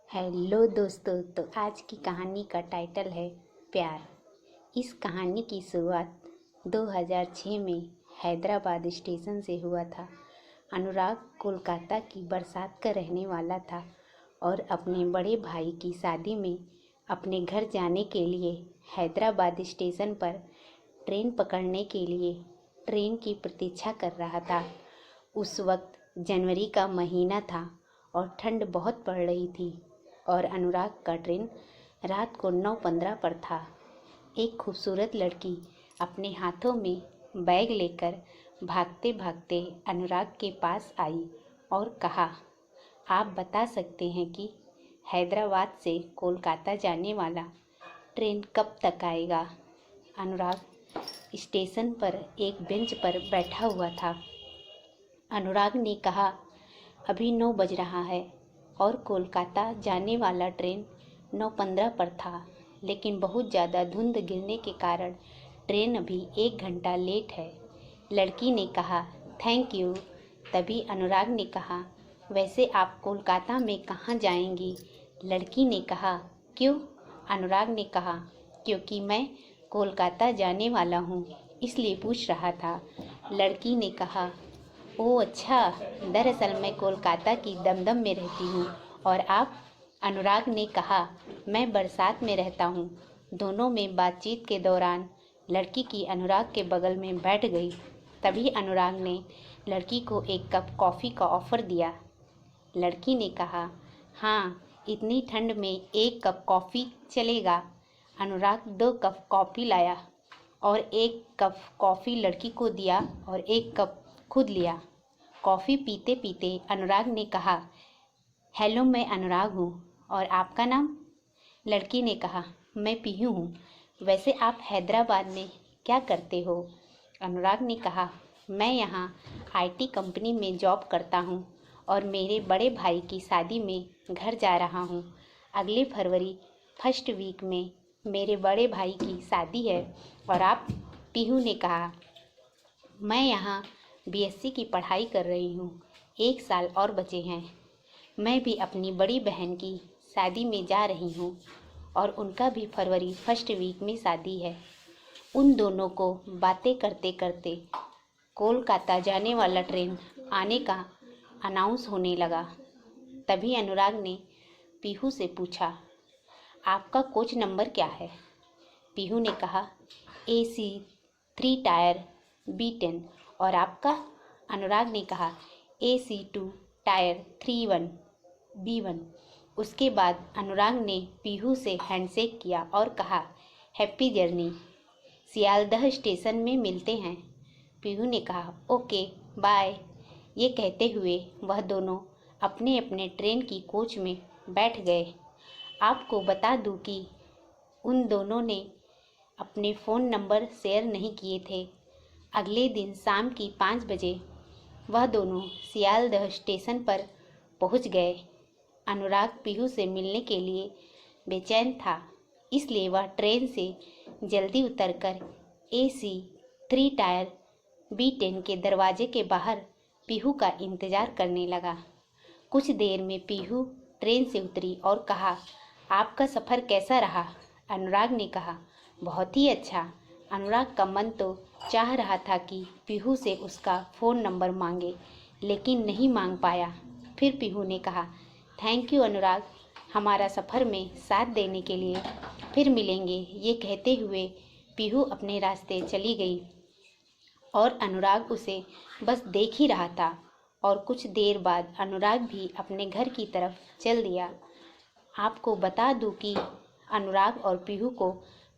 Hello दोस्तों। तो आज की कहानी का टाइटल है प्यार। इस कहानी की शुरुआत 2006 में हैदराबाद स्टेशन से हुआ था। अनुराग कोलकाता की बरसात का रहने वाला था और अपने बड़े भाई की शादी में अपने घर जाने के लिए हैदराबाद स्टेशन पर ट्रेन पकड़ने के लिए ट्रेन की प्रतीक्षा कर रहा था। उस वक्त जनवरी का महीना था और ठंड बहुत पड़ रही थी और अनुराग का ट्रेन रात को 9:15 पर था। एक खूबसूरत लड़की अपने हाथों में बैग लेकर भागते भागते अनुराग के पास आई और कहा, आप बता सकते हैं कि हैदराबाद से कोलकाता जाने वाला ट्रेन कब तक आएगा? अनुराग स्टेशन पर एक बेंच पर बैठा हुआ था। अनुराग ने कहा, अभी 9 बज रहा है और कोलकाता जाने वाला ट्रेन 9:15 पर था, लेकिन बहुत ज़्यादा धुंध गिरने के कारण ट्रेन अभी 1 घंटा लेट है। लड़की ने कहा, थैंक यू। तभी अनुराग ने कहा, वैसे आप कोलकाता में कहाँ जाएंगी? लड़की ने कहा, क्यों? अनुराग ने कहा, क्योंकि मैं कोलकाता जाने वाला हूँ, इसलिए पूछ रहा था। लड़की ने कहा, ओह अच्छा, दरअसल मैं कोलकाता की दमदम में रहती हूँ और आप? अनुराग ने कहा, मैं बरसात में रहता हूँ। दोनों में बातचीत के दौरान लड़की की अनुराग के बगल में बैठ गई। तभी अनुराग ने लड़की को एक कप कॉफ़ी का ऑफ़र दिया। लड़की ने कहा, हाँ, इतनी ठंड में 1 कप कॉफ़ी चलेगा। अनुराग 2 कप कॉफ़ी लाया और 1 कप कॉफ़ी लड़की को दिया और 1 कप खुद लिया। कॉफ़ी पीते पीते अनुराग ने कहा, हेलो, मैं अनुराग हूँ और आपका नाम? लड़की ने कहा, मैं पीहू हूँ। वैसे आप हैदराबाद में क्या करते हो? अनुराग ने कहा, मैं यहाँ आईटी कंपनी में जॉब करता हूँ और मेरे बड़े भाई की शादी में घर जा रहा हूँ। अगले फरवरी फर्स्ट वीक में मेरे बड़े भाई की शादी है। और आप? पीहू ने कहा, मैं यहाँ बीएससी की पढ़ाई कर रही हूँ, 1 साल और बचे हैं। मैं भी अपनी बड़ी बहन की शादी में जा रही हूँ और उनका भी फरवरी फर्स्ट वीक में शादी है। उन दोनों को बातें करते करते कोलकाता जाने वाला ट्रेन आने का अनाउंस होने लगा। तभी अनुराग ने पीहू से पूछा, आपका कोच नंबर क्या है? पीहू ने कहा, AC 3 टायर B10। और आपका? अनुराग ने कहा, AC 2 टायर 31 B1। उसके बाद अनुराग ने पीहू से हैंडशेक किया और कहा, हैप्पी जर्नी, सियालदह स्टेशन में मिलते हैं। पीहू ने कहा, ओके बाय। ये कहते हुए वह दोनों अपने अपने ट्रेन की कोच में बैठ गए। आपको बता दूं कि उन दोनों ने अपने फ़ोन नंबर शेयर नहीं किए थे। अगले दिन शाम की 5 बजे वह दोनों सियालदह स्टेशन पर पहुंच गए। अनुराग पीहू से मिलने के लिए बेचैन था, इसलिए वह ट्रेन से जल्दी उतरकर AC 3 टायर B10 के दरवाजे के बाहर पीहू का इंतज़ार करने लगा। कुछ देर में पीहू ट्रेन से उतरी और कहा, आपका सफ़र कैसा रहा? अनुराग ने कहा, बहुत ही अच्छा। अनुराग का मन तो चाह रहा था कि पीहू से उसका फ़ोन नंबर मांगे, लेकिन नहीं मांग पाया। फिर पीहू ने कहा, थैंक यू अनुराग, हमारा सफ़र में साथ देने के लिए। फिर मिलेंगे। ये कहते हुए पीहू अपने रास्ते चली गई और अनुराग उसे बस देख ही रहा था। और कुछ देर बाद अनुराग भी अपने घर की तरफ चल दिया। आपको बता दूं कि अनुराग और पीहू को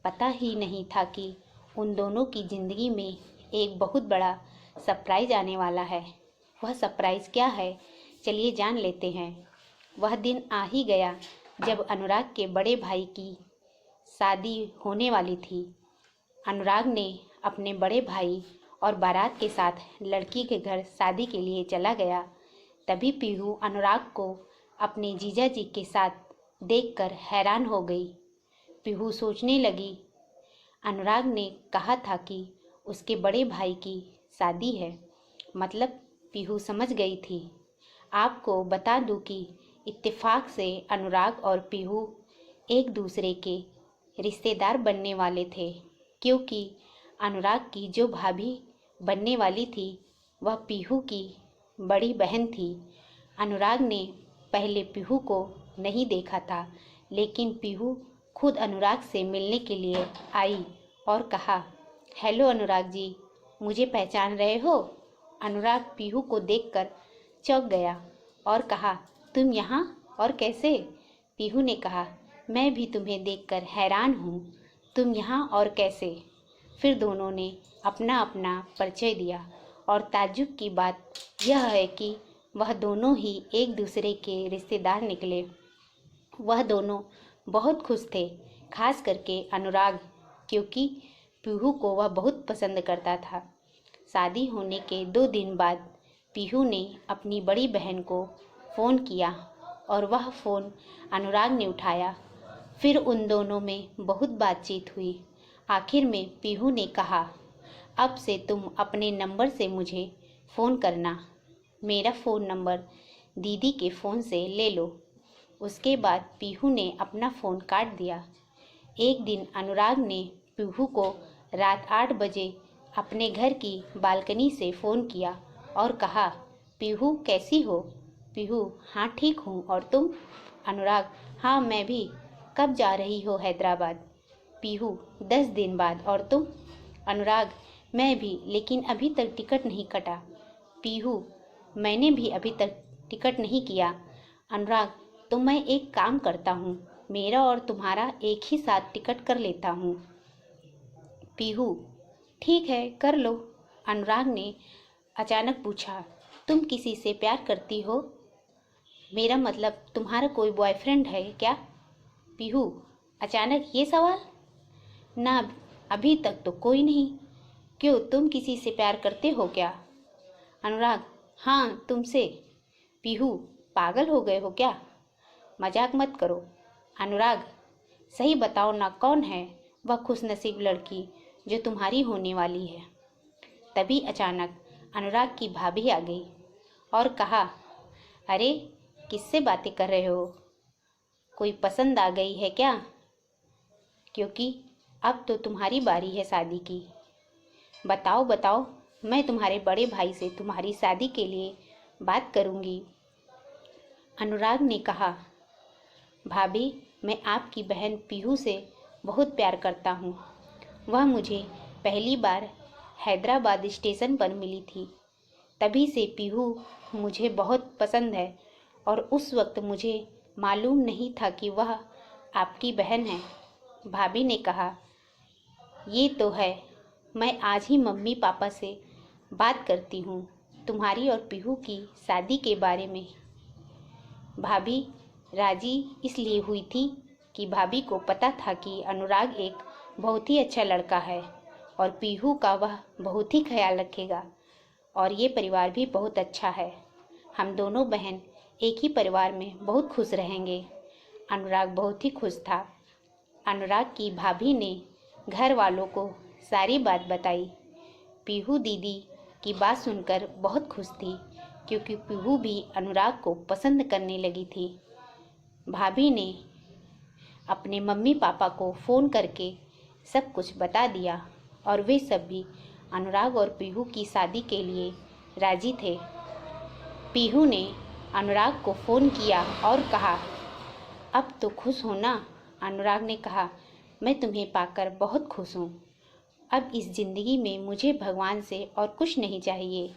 पता ही नहीं था कि उन दोनों की ज़िंदगी में एक बहुत बड़ा सरप्राइज़ आने वाला है। वह सरप्राइज़ क्या है, चलिए जान लेते हैं। वह दिन आ ही गया जब अनुराग के बड़े भाई की शादी होने वाली थी। अनुराग ने अपने बड़े भाई और बारात के साथ लड़की के घर शादी के लिए चला गया। तभी पीहू अनुराग को अपने जीजा जी के साथ देखकर हैरान हो गई। पीहू सोचने लगी, अनुराग ने कहा था कि उसके बड़े भाई की शादी है, मतलब पीहू समझ गई थी। आपको बता दूं कि इत्तेफाक से अनुराग और पीहू एक दूसरे के रिश्तेदार बनने वाले थे, क्योंकि अनुराग की जो भाभी बनने वाली थी वह पीहू की बड़ी बहन थी। अनुराग ने पहले पीहू को नहीं देखा था, लेकिन पीहू खुद अनुराग से मिलने के लिए आई और कहा, हेलो अनुराग जी, मुझे पहचान रहे हो? अनुराग पीहू को देखकर चौंक गया और कहा, तुम यहाँ और कैसे? पीहू ने कहा, मैं भी तुम्हें देखकर हैरान हूँ, तुम यहाँ और कैसे? फिर दोनों ने अपना अपना परिचय दिया और ताज्जुब की बात यह है कि वह दोनों ही एक दूसरे के रिश्तेदार निकले। वह दोनों बहुत खुश थे, खास करके अनुराग, क्योंकि पीहू को वह बहुत पसंद करता था। शादी होने के 2 दिन बाद पीहू ने अपनी बड़ी बहन को फ़ोन किया और वह फ़ोन अनुराग ने उठाया। फिर उन दोनों में बहुत बातचीत हुई। आखिर में पीहू ने कहा, अब से तुम अपने नंबर से मुझे फ़ोन करना, मेरा फ़ोन नंबर दीदी के फ़ोन से ले लो। उसके बाद पीहू ने अपना फ़ोन काट दिया। एक दिन अनुराग ने पीहू को रात 8 बजे अपने घर की बालकनी से फ़ोन किया और कहा, पीहू कैसी हो? पीहू, हाँ ठीक हूँ, और तुम? अनुराग, हाँ मैं भी। कब जा रही हो हैदराबाद? पीहू, 10 दिन बाद, और तुम? अनुराग, मैं भी, लेकिन अभी तक टिकट नहीं कटा। पीहू, मैंने भी अभी तक टिकट नहीं किया। अनुराग, तो मैं एक काम करता हूँ, मेरा और तुम्हारा एक ही साथ टिकट कर लेता हूँ। पीहू, ठीक है, कर लो। अनुराग ने अचानक पूछा, तुम किसी से प्यार करती हो? मेरा मतलब तुम्हारा कोई बॉयफ्रेंड है क्या? पीहू, अचानक ये सवाल? ना, अभी तक तो कोई नहीं। क्यों, तुम किसी से प्यार करते हो क्या? अनुराग, हाँ, तुमसे। पीहू, पागल हो गए हो क्या? मजाक मत करो। अनुराग, सही बताओ ना, कौन है वह खुशनसीब लड़की जो तुम्हारी होने वाली है? तभी अचानक अनुराग की भाभी आ गई और कहा, अरे किससे बातें कर रहे हो? कोई पसंद आ गई है क्या? क्योंकि अब तो तुम्हारी बारी है शादी की। बताओ बताओ, मैं तुम्हारे बड़े भाई से तुम्हारी शादी के लिए बात करूंगी। अनुराग ने कहा, भाभी, मैं आपकी बहन पीहू से बहुत प्यार करता हूँ। वह मुझे पहली बार हैदराबाद स्टेशन पर मिली थी, तभी से पीहू मुझे बहुत पसंद है, और उस वक्त मुझे मालूम नहीं था कि वह आपकी बहन है। भाभी ने कहा, ये तो है, मैं आज ही मम्मी पापा से बात करती हूँ तुम्हारी और पीहू की शादी के बारे में। भाभी राजी इसलिए हुई थी कि भाभी को पता था कि अनुराग एक बहुत ही अच्छा लड़का है और पीहू का वह बहुत ही ख्याल रखेगा, और ये परिवार भी बहुत अच्छा है। हम दोनों बहन एक ही परिवार में बहुत खुश रहेंगे। अनुराग बहुत ही खुश था। अनुराग की भाभी ने घर वालों को सारी बात बताई। पीहू दीदी की बात सुनकर बहुत खुश थी, क्योंकि पीहू भी अनुराग को पसंद करने लगी थी। भाभी ने अपने मम्मी पापा को फ़ोन करके सब कुछ बता दिया और वे सब भी अनुराग और पीहू की शादी के लिए राजी थे। पीहू ने अनुराग को फ़ोन किया और कहा, अब तो खुश हो ना? अनुराग ने कहा, मैं तुम्हें पाकर बहुत खुश हूँ। अब इस ज़िंदगी में मुझे भगवान से और कुछ नहीं चाहिए।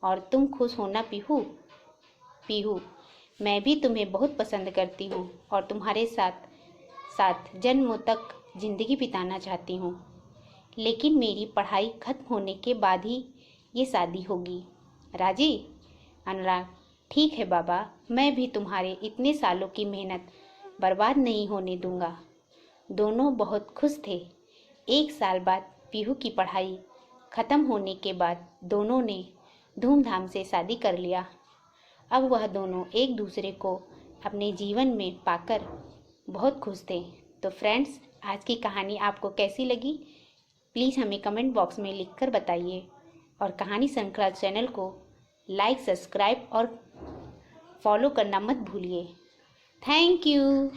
और तुम खुश हो ना पीहू? पीहू, मैं भी तुम्हें बहुत पसंद करती हूँ और तुम्हारे साथ साथ जन्मों तक ज़िंदगी बिताना चाहती हूँ, लेकिन मेरी पढ़ाई खत्म होने के बाद ही ये शादी होगी। राजी? अनुराग, ठीक है बाबा, मैं भी तुम्हारे इतने सालों की मेहनत बर्बाद नहीं होने दूंगा। दोनों बहुत खुश थे। 1 साल बाद पीहू की पढ़ाई ख़त्म होने के बाद दोनों ने धूमधाम से शादी कर लिया। अब वह दोनों एक दूसरे को अपने जीवन में पाकर बहुत खुश थे। तो फ्रेंड्स, आज की कहानी आपको कैसी लगी? प्लीज़ हमें कमेंट बॉक्स में लिखकर बताइए, और कहानी श्रृंखला चैनल को लाइक, सब्सक्राइब और फॉलो करना मत भूलिए। Thank you.